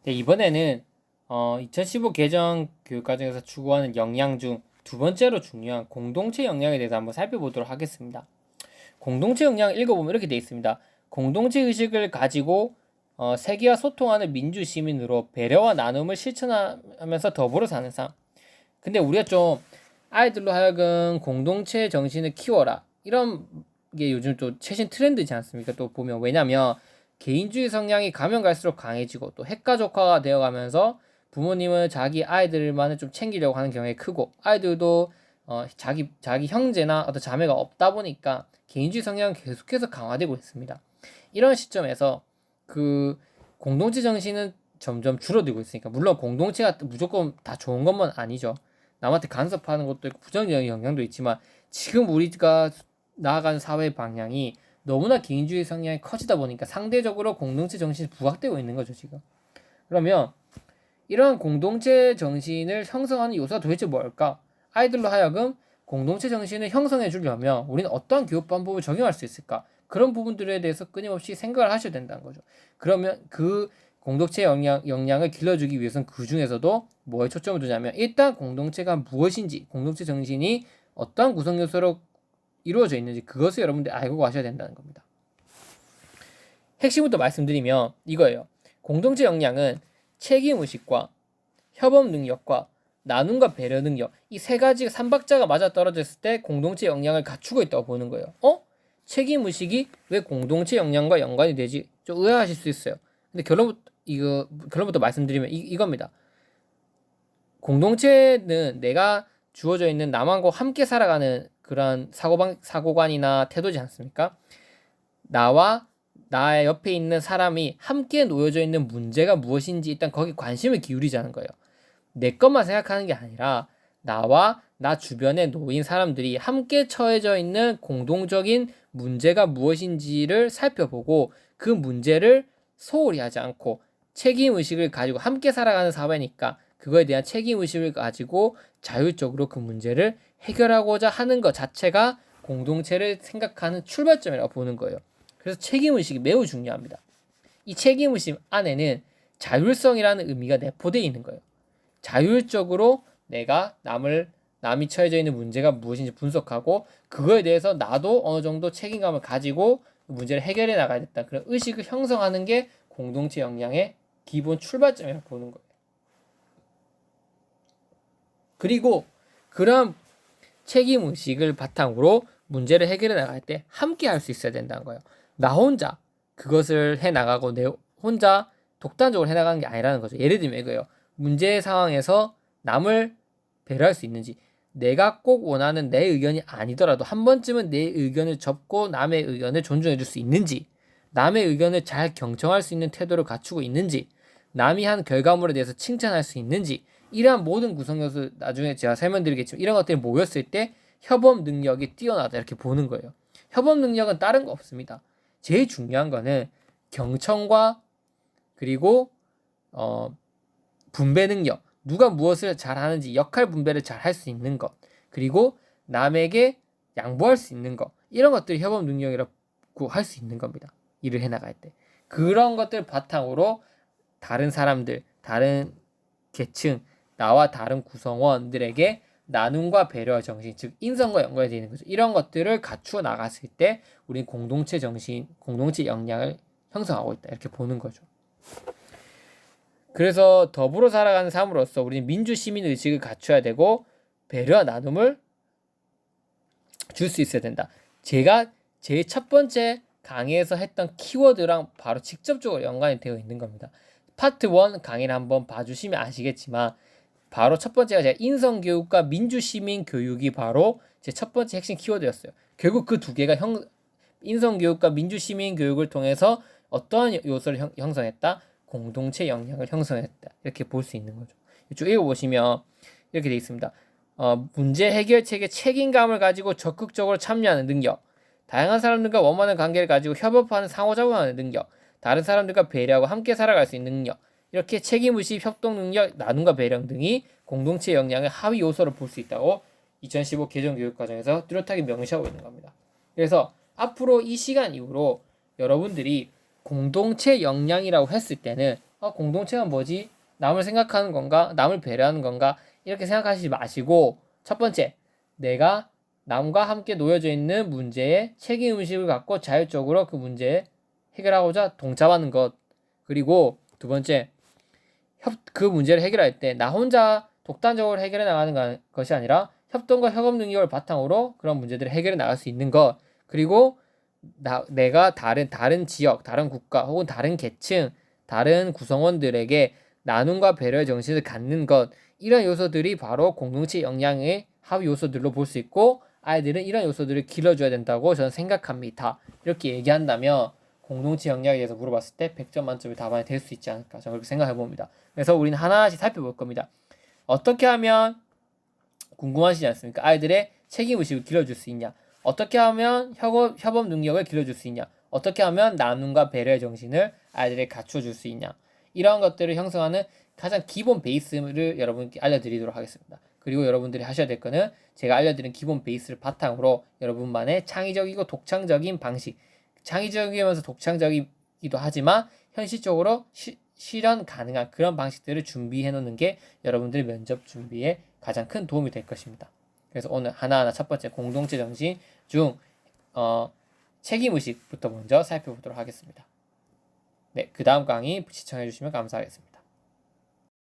네, 이번에는 2015 개정 교육과정에서 추구하는 역량 중 두 번째로 중요한 공동체 역량에 대해서 한번 살펴보도록 하겠습니다. 공동체 역량을 읽어보면 이렇게 되어 있습니다. 공동체 의식을 가지고 세계와 소통하는 민주 시민으로 배려와 나눔을 실천하면서 더불어 사는 삶. 근데 우리가 좀 아이들로 하여금 공동체 정신을 키워라, 이런 게 요즘 또 최신 트렌드지 않습니까? 또 보면, 왜냐면 개인주의 성향이 가면 갈수록 강해지고 또 핵가족화가 되어가면서 부모님은 자기 아이들만을 좀 챙기려고 하는 경향이 크고, 아이들도 자기 형제나 어떤 자매가 없다 보니까 개인주의 성향은 계속해서 강화되고 있습니다. 이런 시점에서 그 공동체 정신은 점점 줄어들고 있으니까, 물론 공동체가 무조건 다 좋은 것만 아니죠. 남한테 간섭하는 것도 있고 부정적인 영향도 있지만, 지금 우리가 나아가는 사회 방향이 너무나 개인주의 성향이 커지다 보니까 상대적으로 공동체 정신이 부각되고 있는 거죠, 지금. 그러면 이러한 공동체 정신을 형성하는 요소가 도대체 뭘까? 아이들로 하여금 공동체 정신을 형성해 주려면 우리는 어떠한 교육 방법을 적용할 수 있을까? 그런 부분들에 대해서 끊임없이 생각을 하셔야 된다는 거죠. 그러면 그 공동체 역량을 길러주기 위해서는 그 중에서도 뭐에 초점을 두냐면, 일단 공동체가 무엇인지, 공동체 정신이 어떠한 구성 요소로 이루어져 있는지, 그것을 여러분들 알고 가셔야 된다는 겁니다. 핵심부터 말씀드리면 이거예요. 공동체 역량은 책임의식과 협업 능력과 나눔과 배려 능력, 이 세 가지 삼박자가 맞아떨어졌을 때 공동체 역량을 갖추고 있다고 보는 거예요. 책임의식이 왜 공동체 역량과 연관이 되지? 좀 의아하실 수 있어요. 근데 결론부터 말씀드리면 이겁니다. 공동체는 내가 주어져 있는 남하고 함께 살아가는 그런 사고관이나 태도지 않습니까? 나와 나의 옆에 있는 사람이 함께 놓여져 있는 문제가 무엇인지 일단 거기 관심을 기울이자는 거예요. 내 것만 생각하는 게 아니라 나와 나 주변에 놓인 사람들이 함께 처해져 있는 공동적인 문제가 무엇인지를 살펴보고, 그 문제를 소홀히 하지 않고 책임의식을 가지고, 함께 살아가는 사회니까 그거에 대한 책임의식을 가지고 자율적으로 그 문제를 해결하고자 하는 것 자체가 공동체를 생각하는 출발점이라고 보는 거예요. 그래서 책임의식이 매우 중요합니다. 이 책임의식 안에는 자율성이라는 의미가 내포되어 있는 거예요. 자율적으로 내가 남이 처해져 있는 문제가 무엇인지 분석하고, 그거에 대해서 나도 어느 정도 책임감을 가지고 문제를 해결해 나가야 겠다, 그런 의식을 형성하는 게 공동체 역량의 기본 출발점이라고 보는 거예요. 그리고 그런 책임의식을 바탕으로 문제를 해결해 나갈 때 함께 할 수 있어야 된다는 거예요. 나 혼자 그것을 해 나가고 내 혼자 독단적으로 해 나가는 게 아니라는 거죠. 예를 들면 이거예요. 문제 상황에서 남을 배려할 수 있는지, 내가 꼭 원하는 내 의견이 아니더라도 한 번쯤은 내 의견을 접고 남의 의견을 존중해 줄 수 있는지, 남의 의견을 잘 경청할 수 있는 태도를 갖추고 있는지, 남이 한 결과물에 대해서 칭찬할 수 있는지, 이러한 모든 구성 요소, 나중에 제가 설명드리겠지만 이런 것들이 모였을 때 협업 능력이 뛰어나다, 이렇게 보는 거예요. 협업 능력은 다른 거 없습니다. 제일 중요한 거는 경청과 그리고 분배 능력, 누가 무엇을 잘하는지 역할 분배를 잘 할 수 있는 것, 그리고 남에게 양보할 수 있는 것, 이런 것들이 협업 능력이라고 할 수 있는 겁니다. 일을 해나갈 때. 그런 것들 바탕으로 다른 사람들, 다른 계층, 나와 다른 구성원들에게 나눔과 배려 정신, 즉 인성과 연관이 되는 거죠. 이런 것들을 갖추어 나갔을 때 우리는 공동체 정신, 공동체 역량을 형성하고 있다, 이렇게 보는 거죠. 그래서 더불어 살아가는 삶으로서 우리는 민주 시민 의식을 갖춰야 되고, 배려와 나눔을 줄 수 있어야 된다. 제가 제일 첫 번째 강의에서 했던 키워드랑 바로 직접적으로 연관이 되어 있는 겁니다. 파트 1 강의를 한번 봐주시면 아시겠지만, 바로 첫 번째가 제가 인성교육과 민주시민 교육이 바로 제 첫 번째 핵심 키워드였어요. 결국 그 두 개가 인성교육과 민주시민 교육을 통해서 어떠한 요소를 형성했다? 공동체 역량을 형성했다, 이렇게 볼 수 있는 거죠. 이쪽 읽어보시면 이렇게 되어 있습니다. 문제 해결책에 책임감을 가지고 적극적으로 참여하는 능력, 다양한 사람들과 원만한 관계를 가지고 협업하는 상호작용하는 능력, 다른 사람들과 배려하고 함께 살아갈 수 있는 능력, 이렇게 책임의식, 협동 능력, 나눔과 배려 등이 공동체 역량의 하위 요소로 볼 수 있다고 2015 개정 교육과정에서 뚜렷하게 명시하고 있는 겁니다. 그래서 앞으로 이 시간 이후로 여러분들이 공동체 역량이라고 했을 때는 공동체가 뭐지? 남을 생각하는 건가? 남을 배려하는 건가? 이렇게 생각하시지 마시고 첫 번째, 내가 남과 함께 놓여져 있는 문제에 책임의식을 갖고 자율적으로 그 문제에 해결하고자 동참하는 것. 그리고 두 번째, 그 문제를 해결할 때 나 혼자 독단적으로 해결해 나가는 것이 아니라 협동과 협업 능력을 바탕으로 그런 문제들을 해결해 나갈 수 있는 것. 그리고 내가 다른 지역, 다른 국가 혹은 다른 계층, 다른 구성원들에게 나눔과 배려의 정신을 갖는 것. 이런 요소들이 바로 공동체 역량의 하위 요소들로 볼 수 있고 아이들은 이런 요소들을 길러줘야 된다고 저는 생각합니다. 이렇게 얘기한다면 공동체 역량에 대해서 물어봤을 때 100점 만점의 답안이 될 수 있지 않을까 저는 그렇게 생각해 봅니다. 그래서 우리는 하나하나씩 살펴볼 겁니다. 어떻게 하면 궁금하시지 않습니까? 아이들의 책임의식을 길러줄 수 있냐? 어떻게 하면 협업 능력을 길러줄 수 있냐? 어떻게 하면 나눔과 배려의 정신을 아이들에게 갖춰줄 수 있냐? 이러한 것들을 형성하는 가장 기본 베이스를 여러분께 알려드리도록 하겠습니다. 그리고 여러분들이 하셔야 될 거는 제가 알려드린 기본 베이스를 바탕으로 여러분만의 창의적이고 독창적인 방식, 창의적이면서 독창적이기도 하지만 현실적으로 실현 가능한 그런 방식들을 준비해 놓는 게 여러분들의 면접 준비에 가장 큰 도움이 될 것입니다. 그래서 오늘 하나하나 첫 번째 공동체 정신 중 책임의식부터 먼저 살펴보도록 하겠습니다. 네, 그 다음 강의 시청해 주시면 감사하겠습니다.